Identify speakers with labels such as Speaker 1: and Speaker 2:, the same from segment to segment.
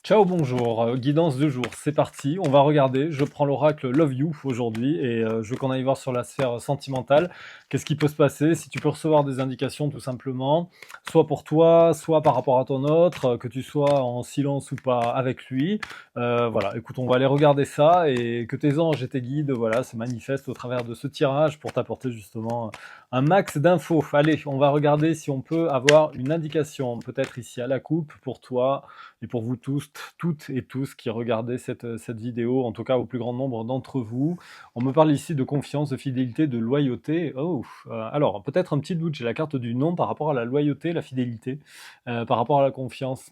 Speaker 1: Ciao, bonjour, guidance de jour, c'est parti, on va regarder. Je prends l'oracle Love You aujourd'hui et je veux qu'on aille voir sur la sphère sentimentale. Qu'est-ce qui peut se passer? Si tu peux recevoir des indications tout simplement, soit pour toi, soit par rapport à ton autre, que tu sois en silence ou pas avec lui. Voilà, écoute, on va aller regarder ça et que tes anges et tes guides, voilà, se manifestent au travers de ce tirage pour t'apporter justement un max d'infos. Allez, on va regarder si on peut avoir une indication, peut-être ici à la coupe pour toi et pour vous tous, toutes et tous qui regardez cette vidéo, en tout cas au plus grand nombre d'entre vous. On me parle ici de confiance, de fidélité, de loyauté. Oh, alors peut-être un petit doute, j'ai la carte du non par rapport à la loyauté, la fidélité, par rapport à la confiance.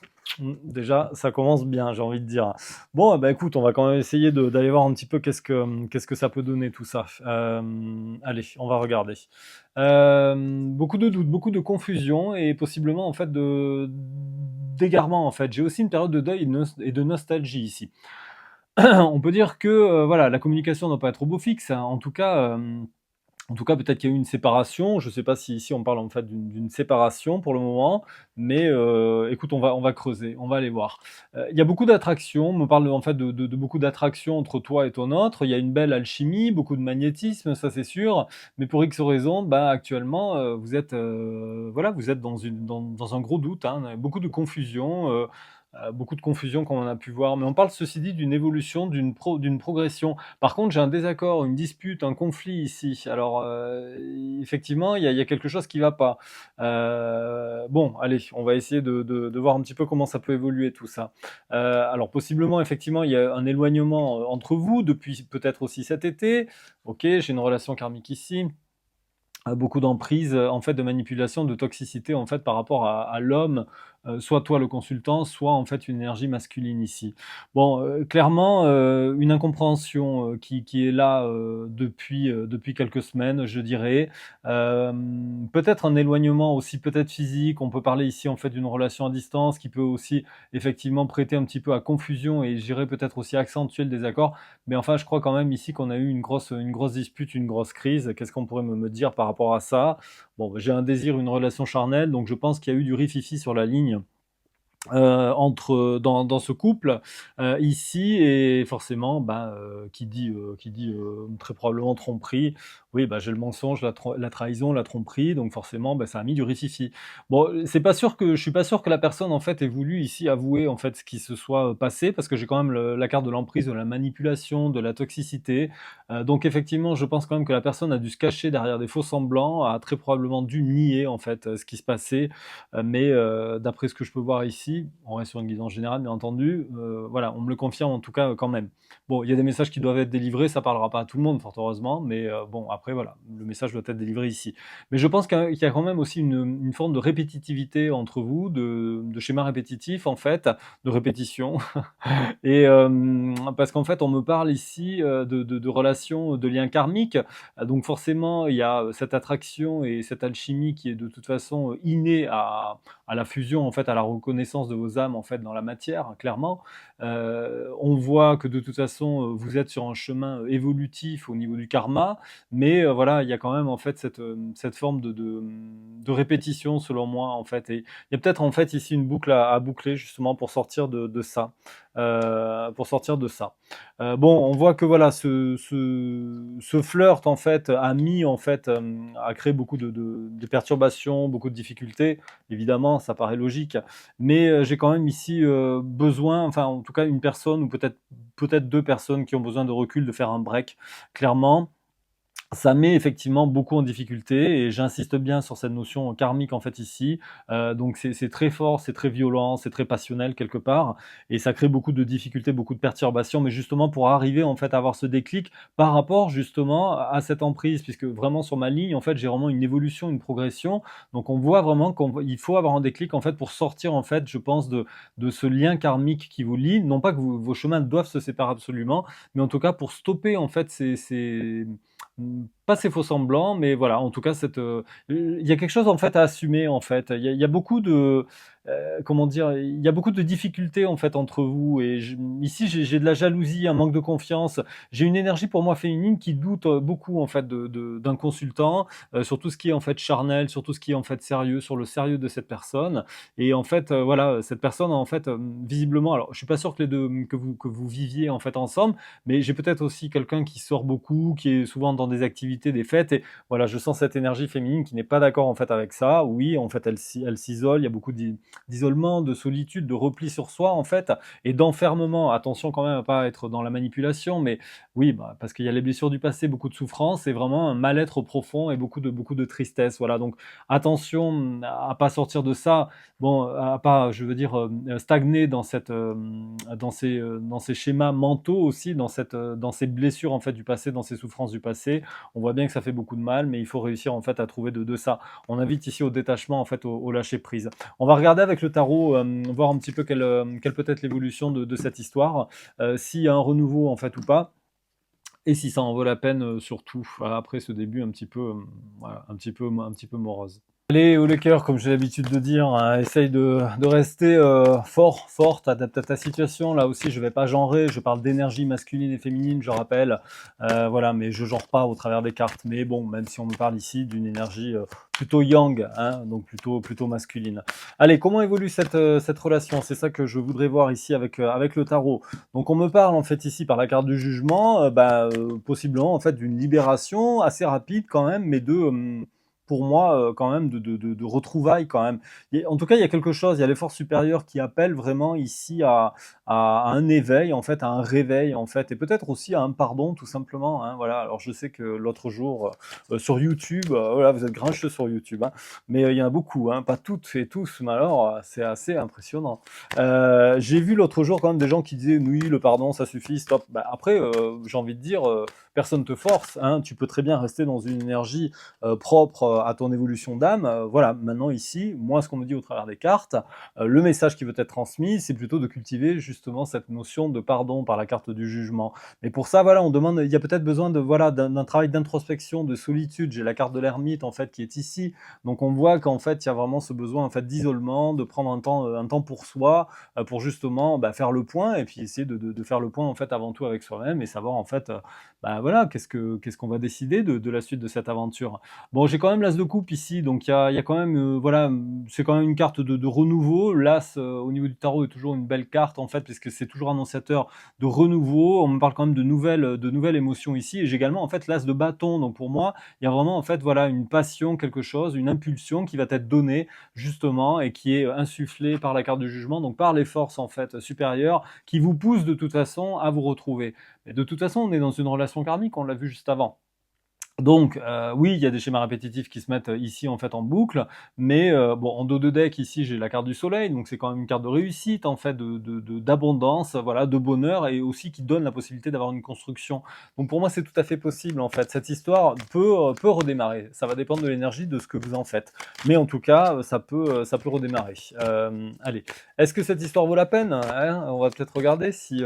Speaker 1: Déjà, ça commence bien, j'ai envie de dire. Bon, bah écoute, on va quand même essayer d'aller voir un petit peu qu'est-ce que ça peut donner tout ça. Allez, on va regarder. Beaucoup de doutes, beaucoup de confusion et possiblement en fait d'égarement en fait. J'ai aussi une période de deuil et de nostalgie ici. On peut dire que voilà, la communication ne doit pas être au beau fixe, hein. En tout cas, peut-être qu'il y a eu une séparation. Je ne sais pas si ici on parle en fait d'une séparation pour le moment, mais écoute, on va creuser, on va aller voir. Il y a beaucoup d'attractions. On me parle en fait de beaucoup d'attractions entre toi et ton autre. Il y a une belle alchimie, beaucoup de magnétisme, ça c'est sûr. Mais pour X raisons, bah, actuellement, vous êtes voilà, vous êtes dans un gros doute, hein, beaucoup de confusion. Beaucoup de confusion comme on a pu voir, mais on parle ceci dit d'une évolution, d'une progression. Par contre, j'ai un désaccord, une dispute, un conflit ici. Alors, effectivement, il y a quelque chose qui va pas. Bon, allez, on va essayer de voir un petit peu comment ça peut évoluer tout ça. Alors possiblement, effectivement, il y a un éloignement, entre vous depuis peut-être aussi cet été. OK, j'ai une relation karmique ici. Beaucoup d'emprise, en fait, de manipulation, de toxicité, en fait, par rapport à l'homme, soit toi le consultant, soit en fait une énergie masculine ici. Bon, clairement, une incompréhension, qui est là, depuis quelques semaines, je dirais. Peut-être un éloignement aussi peut-être physique. On peut parler ici, en fait, d'une relation à distance qui peut aussi effectivement prêter un petit peu à confusion et je dirais peut-être aussi accentuer le désaccord. Mais enfin, je crois quand même ici qu'on a eu une grosse dispute, une grosse crise. Qu'est-ce qu'on pourrait me dire par rapport à ça? Bon, bah, j'ai un désir, une relation charnelle, donc je pense qu'il y a eu du rififi sur la ligne dans ce couple ici et forcément, bah, qui dit très probablement tromperie, oui, bah, j'ai le mensonge, la trahison, la tromperie, donc forcément, bah, ça a mis du rififi. Bon, je suis pas sûr que la personne en fait ait voulu ici avouer en fait ce qui se soit passé parce que j'ai quand même la carte de l'emprise, de la manipulation, de la toxicité. Donc effectivement, je pense quand même que la personne a dû se cacher derrière des faux semblants, a très probablement dû nier en fait ce qui se passait. Mais d'après ce que je peux voir ici, on reste sur une guidance générale bien entendu, voilà, on me le confirme en tout cas, quand même. Bon, il y a des messages qui doivent être délivrés, ça parlera pas à tout le monde fort heureusement, mais bon après voilà, le message doit être délivré ici. Mais je pense qu'il y a quand même aussi une forme de répétitivité entre vous, de schéma répétitif en fait, de répétition et parce qu'en fait on me parle ici, de relations, de liens karmiques, donc forcément il y a, cette attraction et cette alchimie qui est de toute façon, innée à la fusion, en fait, à la reconnaissance de vos âmes, en fait, dans la matière, clairement. On voit que de toute façon, vous êtes sur un chemin, évolutif au niveau du karma, mais voilà, il y a quand même, en fait, cette forme de répétition selon moi, en fait et il y a peut-être, en fait, ici une boucle à boucler justement pour sortir de ça, pour sortir de ça. Bon, on voit que voilà, ce flirt en fait a mis en fait, a créé beaucoup de perturbations, beaucoup de difficultés. Évidemment, ça paraît logique, mais j'ai quand même ici, besoin, enfin en tout cas une personne ou peut-être 2 personnes qui ont besoin de recul, de faire un break, clairement. Ça met effectivement beaucoup en difficulté et j'insiste bien sur cette notion karmique en fait ici. Donc c'est très fort, c'est très violent, c'est très passionnel quelque part et ça crée beaucoup de difficultés, beaucoup de perturbations, mais justement pour arriver en fait à avoir ce déclic par rapport justement à cette emprise puisque vraiment sur ma ligne en fait j'ai vraiment une évolution, une progression. Donc on voit vraiment qu'il faut avoir un déclic en fait pour sortir en fait je pense de ce lien karmique qui vous lie. Non pas que vos chemins doivent se séparer absolument, mais en tout cas pour stopper en fait pas ces faux semblants, mais voilà, en tout cas, il y a quelque chose en fait à assumer en fait. Il y a beaucoup de, comment dire? Il y a beaucoup de difficultés en fait entre vous et ici j'ai de la jalousie, un manque de confiance. J'ai une énergie pour moi féminine qui doute, beaucoup en fait d'un consultant, sur tout ce qui est en fait charnel, sur tout ce qui est en fait sérieux, sur le sérieux de cette personne et en fait, voilà, cette personne en fait, visiblement alors je suis pas sûr que les 2 que vous viviez en fait ensemble, mais j'ai peut-être aussi quelqu'un qui sort beaucoup, qui est souvent dans des activités, des fêtes et voilà, je sens cette énergie féminine qui n'est pas d'accord en fait avec ça. Oui, en fait, elle s'isole, il y a beaucoup d'isolement, de solitude, de repli sur soi en fait et d'enfermement. Attention quand même à pas être dans la manipulation, mais oui, bah, parce qu'il y a les blessures du passé, beaucoup de souffrance et vraiment un mal-être profond et beaucoup de tristesse. Voilà, donc attention à pas sortir de ça. Bon, à pas, je veux dire, stagner dans ces schémas mentaux aussi, dans ces blessures en fait du passé, dans ces souffrances du passé. On voit bien que ça fait beaucoup de mal, mais il faut réussir en fait à trouver de ça. On invite ici au détachement en fait, au lâcher prise. On va regarder avec le tarot, voir un petit peu quelle peut être l'évolution de cette histoire, s'il y a un renouveau en fait ou pas. Et si ça en vaut la peine, surtout, après ce début un petit peu, voilà, un petit peu morose. Allez, haut les cœurs, comme j'ai l'habitude de dire, hein, essaye de rester forte, adapte à ta situation. Là aussi, je vais pas genrer, je parle d'énergie masculine et féminine, je rappelle. Voilà, mais je genre pas au travers des cartes. Mais bon, même si on me parle ici d'une énergie plutôt yang, hein, donc plutôt masculine. Allez, comment évolue cette relation? C'est ça que je voudrais voir ici avec le tarot. Donc on me parle en fait ici par la carte du jugement, possiblement en fait d'une libération assez rapide quand même, mais pour moi, quand même de retrouvailles quand même. En tout cas, il y a quelque chose, il y a les forces supérieures qui appellent vraiment ici à un éveil en fait, à un réveil en fait et peut-être aussi à un pardon tout simplement, hein, voilà. Alors je sais que l'autre jour, sur YouTube, voilà, vous êtes grincheux sur YouTube, hein, mais il y en a beaucoup, hein, pas toutes et tous, mais alors, c'est assez impressionnant. J'ai vu l'autre jour quand même des gens qui disaient: «Oui, le pardon, ça suffit, stop». Bah, après, j'ai envie de dire, personne te force, hein. Tu peux très bien rester dans une énergie, propre, à ton évolution d'âme, voilà. Maintenant ici, moi, ce qu'on me dit au travers des cartes, le message qui veut être transmis, c'est plutôt de cultiver justement cette notion de pardon par la carte du jugement. Mais pour ça, voilà, on demande il y a peut-être besoin de voilà, d'un travail d'introspection, de solitude. J'ai la carte de l'ermite, en fait, qui est ici. Donc on voit qu'en fait, il y a vraiment ce besoin, en fait, d'isolement, de prendre un temps pour soi, pour justement, bah, faire le point et puis essayer de faire le point, en fait, avant tout avec soi-même et savoir, en fait, bah, voilà, qu'est-ce qu'on va décider de la suite de cette aventure. Bon, j'ai quand même l'as de coupe ici, donc il y a quand même, voilà, c'est quand même une carte de renouveau. L'as, au niveau du tarot est toujours une belle carte, en fait, puisque c'est toujours annonciateur de renouveau. On me parle quand même de nouvelles émotions ici et j'ai également, en fait, l'as de bâton. Donc pour moi, il y a vraiment, en fait, voilà, une passion, quelque chose, une impulsion qui va être donnée, justement et qui est insufflée par la carte du jugement, donc par les forces, en fait, supérieures qui vous poussent de toute façon à vous retrouver. Mais de toute façon, on est dans une relation karmique, on l'a vu juste avant. Donc, oui, il y a des schémas répétitifs qui se mettent, ici, en fait, en boucle, mais, bon, en dos de deck, ici, j'ai la carte du soleil, donc c'est quand même une carte de réussite, en fait, d'abondance, voilà, de bonheur et aussi qui donne la possibilité d'avoir une construction. Donc pour moi, c'est tout à fait possible, en fait. Cette histoire peut redémarrer. Ça va dépendre de l'énergie de ce que vous en faites. Mais en tout cas, ça peut redémarrer. Allez, est-ce que cette histoire vaut la peine? Hein? On va peut-être regarder si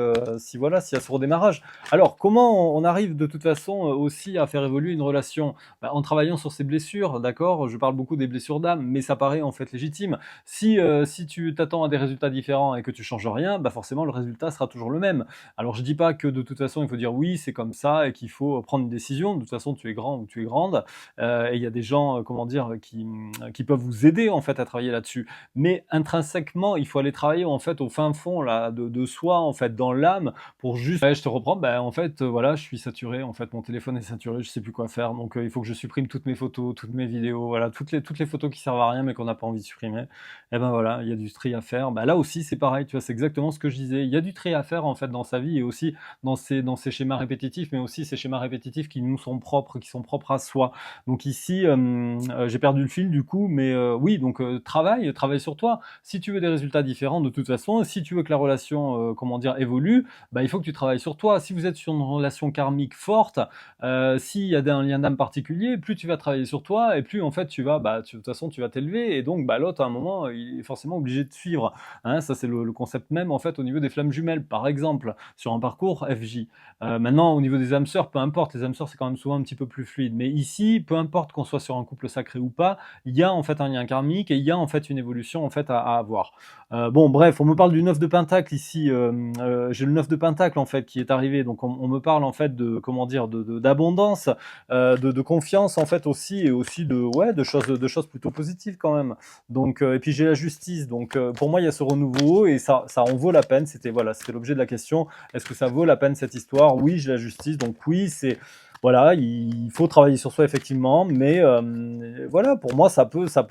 Speaker 1: voilà, s'il y a ce redémarrage. Alors, comment on arrive de toute façon aussi à faire évoluer une relation? Bah, en travaillant sur ses blessures, d'accord? Je parle beaucoup des blessures d'âme, mais ça paraît en fait légitime. Si tu t'attends à des résultats différents et que tu changes rien, bah forcément le résultat sera toujours le même. Alors je dis pas que de toute façon il faut dire oui, c'est comme ça et qu'il faut prendre une décision. De toute façon, tu es grand ou tu es grande, et il y a des gens, comment dire, qui peuvent vous aider en fait à travailler là-dessus. Mais intrinsèquement, il faut aller travailler en fait au fin fond là de soi en fait, dans l'âme pour juste ouais, je te reprends, bah, en fait, voilà, je suis saturé, en fait, mon téléphone est saturé, je sais plus quoi faire, donc il faut que je supprime toutes mes photos, toutes mes vidéos, voilà, toutes les photos qui servent à rien, mais qu'on n'a pas envie de supprimer. Et ben voilà, il y a du tri à faire. Bah, là aussi, c'est pareil, tu vois? C'est exactement ce que je disais. Il y a du tri à faire, en fait, dans sa vie et aussi dans ces schémas répétitifs, mais aussi ces schémas répétitifs qui nous sont propres, qui sont propres à soi. Donc ici, j'ai perdu le fil du coup, mais oui, donc travaille sur toi. Si tu veux des résultats différents de toute façon, si tu veux que la relation, comment dire, évolue, bah, il faut que tu travailles sur toi. Si vous êtes sur une relation karmique forte, s'il y a un lien d'âme particulier, plus tu vas travailler sur toi et plus en fait tu vas, de toute façon tu vas t'élever et donc l'autre à un moment il est forcément obligé de suivre, hein. Ça c'est le concept même en fait au niveau des flammes jumelles par exemple, sur un parcours FJ. Maintenant au niveau des âmes sœurs, peu importe, les âmes sœurs c'est quand même souvent un petit peu plus fluide, mais ici, peu importe qu'on soit sur un couple sacré ou pas, il y a en fait un lien karmique et il y a en fait une évolution en fait à avoir. Bon bref, on me parle du 9 de Pentacle ici, j'ai le 9 de Pentacle en fait qui est arrivé, donc on me parle en fait de, comment dire, d'abondance, de confiance en fait aussi, et aussi ouais, de choses plutôt positives quand même. Donc, et puis j'ai la justice, donc pour moi il y a ce renouveau et ça en vaut la peine, c'était voilà, c'était l'objet de la question, est-ce que ça vaut la peine cette histoire? Oui, j'ai la justice, donc oui, c'est voilà, il faut travailler sur soi effectivement, mais voilà, pour moi,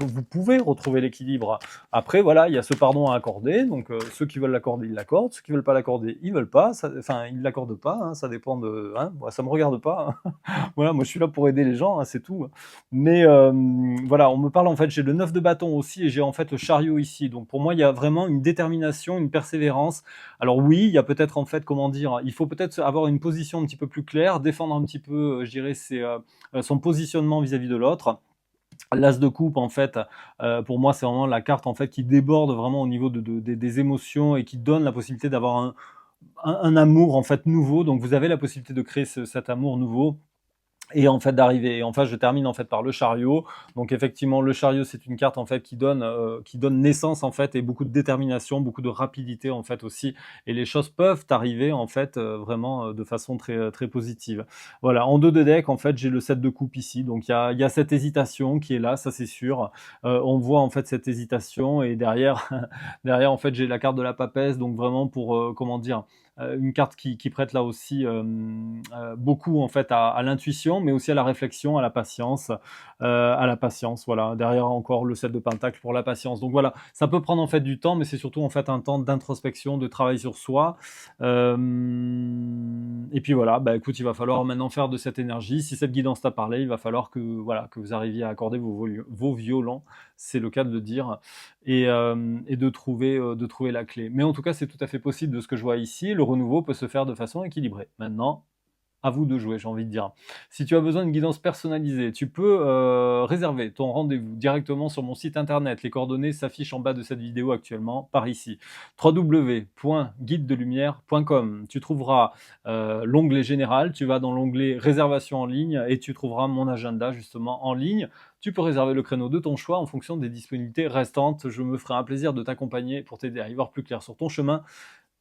Speaker 1: vous pouvez retrouver l'équilibre. Après, voilà, il y a ce pardon à accorder, donc ceux qui veulent l'accorder, ils l'accordent, ceux qui veulent pas l'accorder, ils veulent pas, enfin, ils l'accordent pas, hein, ça dépend de, hein, moi, ça me regarde pas, hein. Voilà, moi je suis là pour aider les gens, hein, c'est tout. Mais voilà, on me parle en fait, j'ai le 9 de bâton aussi et j'ai en fait le chariot ici. Donc pour moi, il y a vraiment une détermination, une persévérance. Alors oui, il y a peut-être en fait, comment dire, il faut peut-être avoir une position un petit peu plus claire, défendre un petit peu, je dirais, son positionnement vis-à-vis de l'autre. L'as de coupe, en fait, pour moi, c'est vraiment la carte en fait qui déborde vraiment au niveau des émotions et qui donne la possibilité d'avoir un amour en fait nouveau. Donc vous avez la possibilité de créer cet amour nouveau et en fait d'arriver. Et en fait, je termine en fait par le chariot. Donc effectivement, le chariot, c'est une carte en fait qui donne naissance en fait et beaucoup de détermination, beaucoup de rapidité en fait aussi. Et les choses peuvent arriver en fait vraiment de façon très très positive. Voilà. En dos de deck, en fait, j'ai le 7 de coupe ici. Donc il y a cette hésitation qui est là, ça c'est sûr. On voit en fait cette hésitation et derrière, derrière en fait, j'ai la carte de la papesse. Donc vraiment pour comment dire, une carte qui prête là aussi beaucoup en fait à l'intuition, mais aussi à la réflexion, à la patience, voilà. Derrière encore le 7 de Pentacle pour la patience. Donc voilà, ça peut prendre en fait du temps, mais c'est surtout en fait un temps d'introspection, de travail sur soi. Et puis voilà, écoute, il va falloir maintenant faire de cette énergie. Si cette guidance t'a parlé, il va falloir que voilà que vous arriviez à accorder vos violons, c'est le cas de le dire, et de trouver la clé. Mais en tout cas, c'est tout à fait possible de ce que je vois ici. Le renouveau peut se faire de façon équilibrée. Maintenant, à vous de jouer, j'ai envie de dire. Si tu as besoin d'une guidance personnalisée, tu peux réserver ton rendez-vous directement sur mon site internet. Les coordonnées s'affichent en bas de cette vidéo actuellement, par ici. www.guidedelumière.com. Tu trouveras l'onglet général, tu vas dans l'onglet réservation en ligne et tu trouveras mon agenda justement en ligne. Tu peux réserver le créneau de ton choix en fonction des disponibilités restantes. Je me ferai un plaisir de t'accompagner pour t'aider à y voir plus clair sur ton chemin.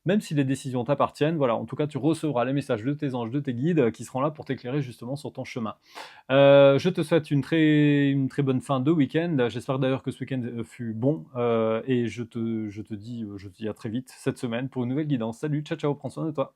Speaker 1: Même si les décisions t'appartiennent, voilà, en tout cas, tu recevras les messages de tes anges, de tes guides qui seront là pour t'éclairer justement sur ton chemin. Je te souhaite une très bonne fin de week-end. J'espère d'ailleurs que ce week-end fut bon et je te dis à très vite cette semaine pour une nouvelle guidance. Salut, ciao, ciao, prends soin de toi.